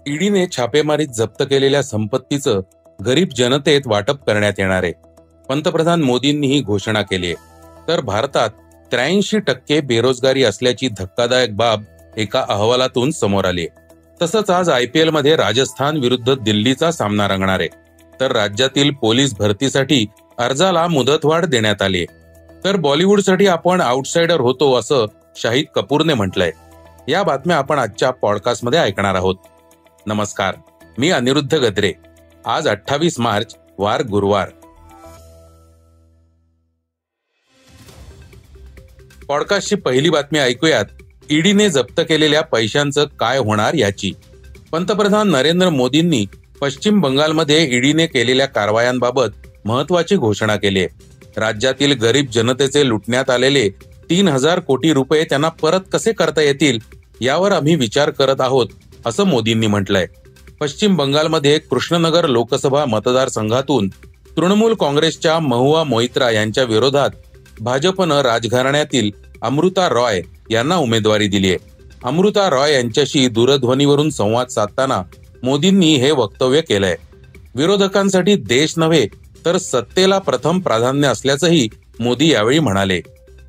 ईडीने छापेमारीत जप्त केलेल्या संपत्तीचं गरीब जनतेत वाटप करण्यात येणार आहे. पंतप्रधान मोदींनी ही घोषणा केली आहे. तर भारतात 83% बेरोजगारी असल्याची धक्कादायक बाब एका अहवालातून समोर आली आहे. तसंच आज IPL मध्ये राजस्थान विरुद्ध दिल्लीचा सामना रंगणार आहे. तर राज्यातील पोलीस भरतीसाठी अर्जाला मुदतवाढ देण्यात आली आहे. तर बॉलिवूडसाठी आपण आउटसाइडर होतो असं शाहिद कपूरने म्हटलंय. या बातम्या आपण आजच्या पॉडकास्टमध्ये ऐकणार आहोत. नमस्कार, मी अनिरुद्ध गद्रे. आज 28 मार्च, वार गुरुवार. पॉडकास्टची पहिली बातमी ऐकूयात. ईडीने जप्त केलेल्या पैशांचं काय होणार याची. पंतप्रधान नरेंद्र मोदींनी पश्चिम बंगालमध्ये ईडीने केलेल्या कारवायांबाबत महत्वाची घोषणा केली आहे. राज्यातील गरीब जनतेचे लुटण्यात आलेले 3,000 कोटी रुपये त्यांना परत कसे करता येतील यावर आम्ही विचार करत आहोत, असं मोदींनी म्हटलंय. पश्चिम बंगालमध्ये कृष्णनगर लोकसभा मतदारसंघातून तृणमूल काँग्रेसच्या महुआ मोइत्रा यांच्या विरोधात भाजपनं राजघराण्यातील अमृता रॉय यांना उमेदवारी दिली आहे. अमृता रॉय यांच्याशी दूरध्वनीवरून संवाद साधताना मोदींनी हे वक्तव्य केलंय. विरोधकांसाठी देश नव्हे तर सत्तेला प्रथम प्राधान्य असल्याचंही मोदी यावेळी म्हणाले.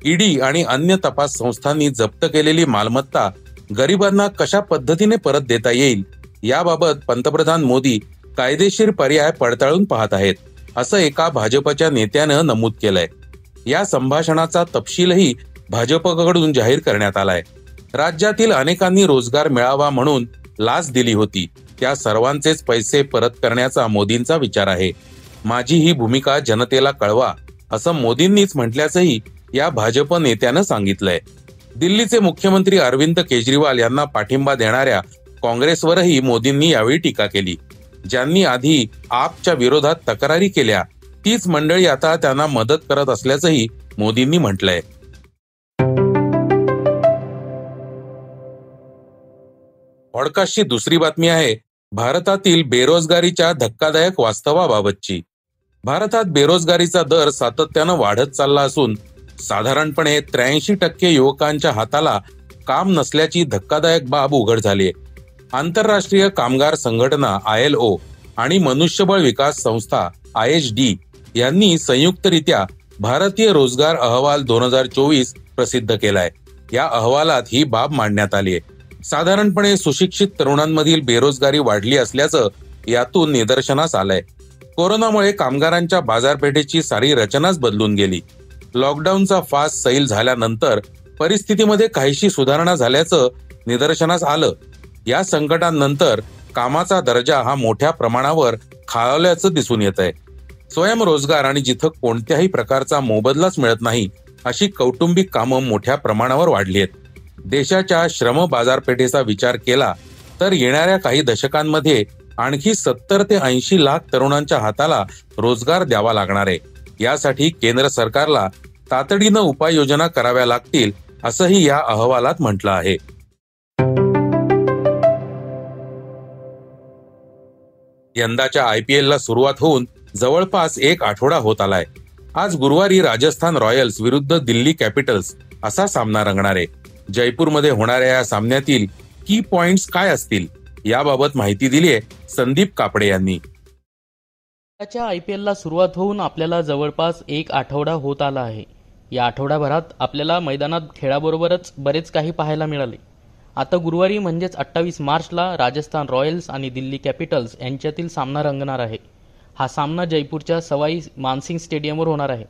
ईडी आणि अन्य तपास संस्थांनी जप्त केलेली मालमत्ता गरिबांना कशा पद्धतीने परत देता येईल याबाबत पंतप्रधान मोदी कायदेशीर पर्याय पडताळून पाहत आहेत, असं एका भाजपच्या नेत्यानं नमूद केलंय. या संभाषणाचा तपशीलही भाजपकडून जाहीर करण्यात आलाय. राज्यातील अनेकांनी रोजगार मिळावा म्हणून लाच दिली होती, त्या सर्वांचेच पैसे परत करण्याचा मोदींचा विचार आहे. माझी ही भूमिका जनतेला कळवा, असं मोदींनीच म्हटल्याचंही या भाजप नेत्यानं सांगितलंय. दिल्लीचे मुख्यमंत्री अरविंद केजरीवाल यांना पाठिंबा देणाऱ्या काँग्रेसवरही मोदींनी यावेळी टीका केली. ज्यांनी आधी आपच्या विरोधात तक्रारी केल्या तीच मंडळी आता त्यांना मदत करत असल्याचंही मोदींनी म्हटलंय. पॉडकास्टची दुसरी बातमी आहे भारतातील बेरोजगारीच्या धक्कादायक वास्तवाबाबतची. भारतात बेरोजगारीचा दर सातत्यानं वाढत चालला असून साधारणपणे 83% युवकांच्या हाताला काम नसल्याची धक्कादायक बाब उघड झाली आहे. आंतरराष्ट्रीय कामगार संघटना ILO आणि मनुष्यबळ विकास संस्था IHD यांनी संयुक्तरित्या भारतीय रोजगार अहवाल 2024 प्रसिद्ध केलाय. या अहवालात ही बाब मांडण्यात आली आहे. साधारणपणे सुशिक्षित तरुणांमधील बेरोजगारी वाढली असल्याचं यातून निदर्शनास आलंय. कोरोनामुळे कामगारांच्या बाजारपेठेची सारी रचनाच बदलून गेली. लॉकडाऊनचा फास सैल झाल्यानंतर परिस्थितीमध्ये काहीशी सुधारणा झाल्याचं निदर्शनास आलं. या संकटानंतर कामाचा दर्जा हा मोठ्या प्रमाणावर खालावल्याचं दिसून येत आहे. स्वयंरोजगार आणि जिथं कोणत्याही प्रकारचा मोबदलाच मिळत नाही अशी कौटुंबिक कामं मोठ्या प्रमाणावर वाढली आहेत. देशाच्या श्रम बाजारपेठेचा विचार केला तर येणाऱ्या काही दशकांमध्ये आणखी 70 ते 80 लाख तरुणांच्या हाताला रोजगार द्यावा लागणार आहे. यासाठी केंद्र सरकारला तातडीनं उपाययोजना कराव्या लागतील, असंही या अहवालात म्हटलं आहे. यंदाच्या IPLला सुरुवात होऊन जवळपास एक आठवडा होत आलाय. आज गुरुवारी राजस्थान रॉयल्स विरुद्ध दिल्ली कॅपिटल्स असा सामना रंगणार आहे. जयपूरमध्ये होणाऱ्या या सामन्यातील की पॉइंट्स काय असतील याबाबत माहिती दिली आहे संदीप कापडे यांनी. IPLला सुरुवात होऊन आपल्याला जवळपास एक आठवडा होत आला आहे. या आठवड्याभरात आपल्याला मैदानात खेळाबरोबरच बरेच काही पाहायला मिळाले. आता गुरुवारी म्हणजेच 28 मार्चला राजस्थान रॉयल्स आणि दिल्ली कॅपिटल्स यांच्यातील सामना रंगणार आहे. हा सामना जयपूरच्या सवाई मानसिंग स्टेडियमवर होणार आहे.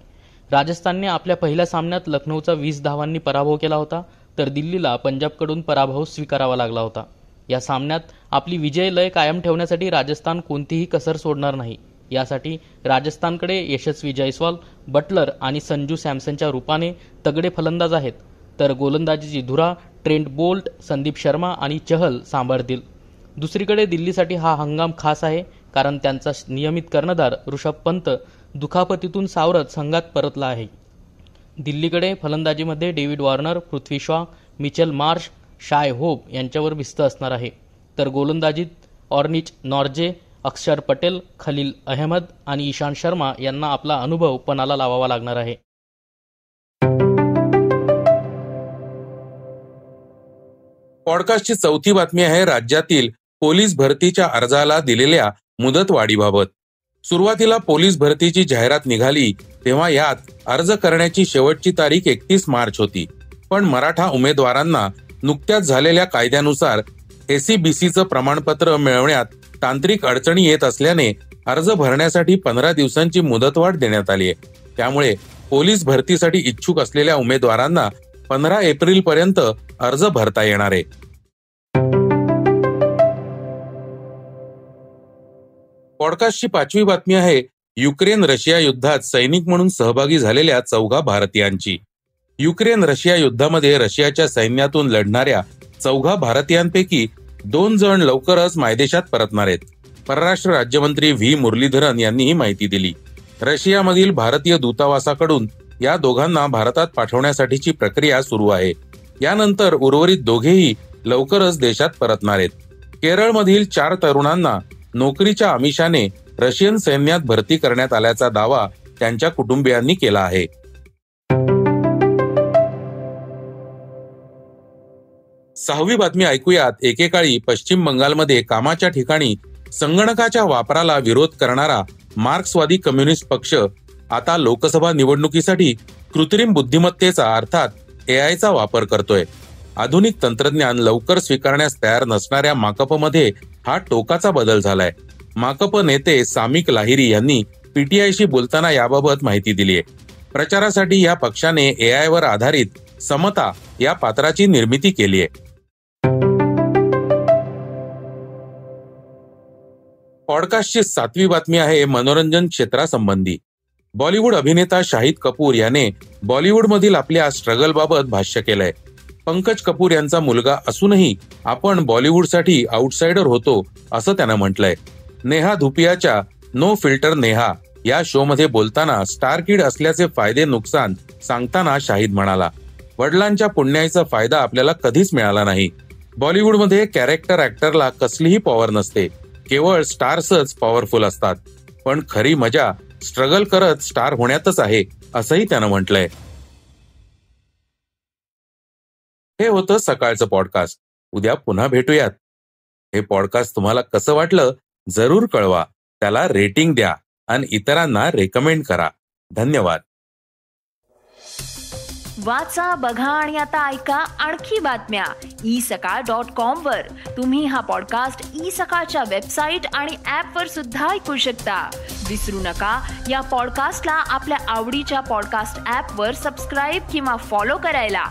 राजस्थानने आपल्या पहिल्या सामन्यात लखनौचा 20 धावांनी पराभव केला होता, तर दिल्लीला पंजाबकडून पराभव स्वीकारावा लागला होता. या सामन्यात आपली विजय लय कायम ठेवण्यासाठी राजस्थान कोणतीही कसर सोडणार नाही. यासाठी राजस्थानकडे यशस्वी जयस्वाल, बटलर आणि संजू सॅमसनच्या रूपाने तगडे फलंदाज आहेत, तर गोलंदाजीची धुरा ट्रेंट बोल्ट, संदीप शर्मा आणि चहल सांभाळतील. दुसरीकडे दिल्लीसाठी हा हंगाम खास आहे, कारण त्यांचा नियमित कर्णधार ऋषभ पंत दुखापतीतून सावरत संघात परतला आहे. दिल्लीकडे फलंदाजीमध्ये David Warner, Prithvi Shaw, Mitchell Marsh, Shai Hope यांच्यावर भिस्त असणार आहे, तर गोलंदाजीत ऑर्निच नॉर्जे, अक्षर पटेल, खलील अहमद आणि ईशांत शर्मा यांना आपला अनुभव पणाला लावावा लागणार आहे. पॉडकास्टची चौथी बातमी आहे राज्यातील पोलीस भरतीच्या अर्जाला दिलेल्या मुदतवाढीबाबत. सुरुवातीला पोलीस भरतीची जाहिरात निघाली तेव्हा यात अर्ज करण्याची शेवटची तारीख 31 मार्च होती. पण मराठा उमेदवारांना नुकत्याच झालेल्या कायद्यानुसार SEBCचं प्रमाणपत्र मिळवण्यात तांत्रिक अडचणी येत असल्याने अर्ज भरण्यासाठी 15 दिवसांची मुदतवाढ देण्यात आली आहे. त्यामुळे पोलीस भरतीसाठी इच्छुक असलेल्या उमेदवारांना 15 एप्रिल पर्यंत अर्ज भरता येणार आहे. पॉडकास्टची 5वी बातमी आहे युक्रेन रशिया युद्धात सैनिक म्हणून सहभागी झालेल्या 4 भारतीयांची. युक्रेन रशिया युद्धामध्ये रशियाच्या सैन्यातून लढणाऱ्या 4 भारतीयांपैकी 2 जण लवकरच मायदेशात परतणार आहेत. परराष्ट्र राज्यमंत्री व्ही मुरलीधरन यांनी ही माहिती दिली. रशियामधील भारतीय दूतावासाकडून या दोघांना भारतात पाठवण्यासाठीची प्रक्रिया सुरू आहे. यानंतर उर्वरित दोघेही लवकरच देशात परतणार आहेत. केरळमधील 4 तरुणांना नोकरीच्या आमिषाने रशियन सैन्यात भरती करण्यात आल्याचा दावा त्यांच्या कुटुंबियांनी केला आहे. सहावी बातमी ऐकूयात. एकेकाळी पश्चिम बंगालमध्ये कामाच्या ठिकाणी संगणकाच्या वापराला विरोध करणारा मार्क्सवादी कम्युनिस्ट पक्ष आता लोकसभा निवडणुकीसाठी कृत्रिम बुद्धिमत्तेचा अर्थात AIचा वापर करतोय. आधुनिक तंत्रज्ञान लवकर स्वीकारण्यास तयार नसणाऱ्या माकपमध्ये हा टोकाचा बदल झालाय. माकप नेते सामिक लाहिरी यांनी PTIशी बोलताना याबाबत माहिती दिली आहे. प्रचारासाठी या पक्षाने AIवर आधारित समता या पात्राची निर्मिती केली आहे. पॉडकास्टची 7वी बातमी आहे मनोरंजन क्षेत्रासंबंधी. बॉलिवूड अभिनेता शाहिद कपूर याने बॉलिवूडमधील आपल्या स्ट्रगलबाबत भाष्य केलंय. पंकज कपूर यांचा मुलगा असूनही आपण बॉलिवूडसाठी आउटसाइडर होतो असं त्यानं म्हटलंय. नेहा धुपियाच्या नो फिल्टर नेहा या शो मध्ये बोलताना स्टार किड असल्याचे फायदे नुकसान सांगताना शाहिद म्हणाला, वडिलांच्या पुण्याईचा फायदा आपल्याला कधीच मिळाला नाही. बॉलिवूडमध्ये कॅरेक्टर ऍक्टरला कसलीही पॉवर नसते, केवळ स्टार्सच पॉवरफुल असतात. पण खरी मजा स्ट्रगल करत स्टार होण्यातच आहे असंही त्यानं म्हटलंय. हे होतं सकाळचं पॉडकास्ट. उद्या पुन्हा भेटूयात. हे पॉडकास्ट तुम्हाला कसं वाटलं जरूर कळवा. त्याला रेटिंग द्या आणि इतरांना रेकमेंड करा. धन्यवाद. वाचा, बघा आणि आता ऐका आणखी बातम्या isakal.com वर. तुम्ही हा पॉडकास्ट isakal वेबसाईट आणि ऍप वर सुद्धा ऐकू शकता. विसरू नका, या पॉडकास्टला आपल्या आवडीच्या पॉडकास्ट ऍप वर सबस्क्राईब किंवा फॉलो करायला.